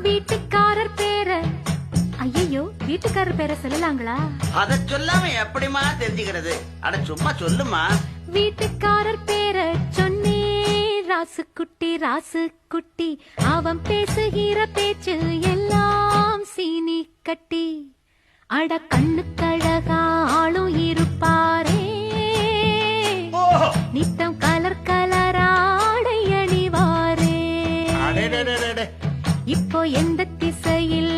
வீட்டுக்காரர் பேர ஐயோ வீட்டுக்காரர் பேரை சொல்லலாங்களா? அத சொல்லாம எப்படிமா தெரிஞ்சுக்கிறது? அட சும்மா சொல்லுமா. வீட்டுக்காரர் பேரை சொன்னே ராசு குட்டி அவன் பேசுகிற பேச்சு எல்லாம் சீனி கட்டி. அட கண்ணு கழகா ஆளும் இருப்பாரே, நித்தம் கலர் கலராடை அணிவாரே. இப்போ எந்த திசையில்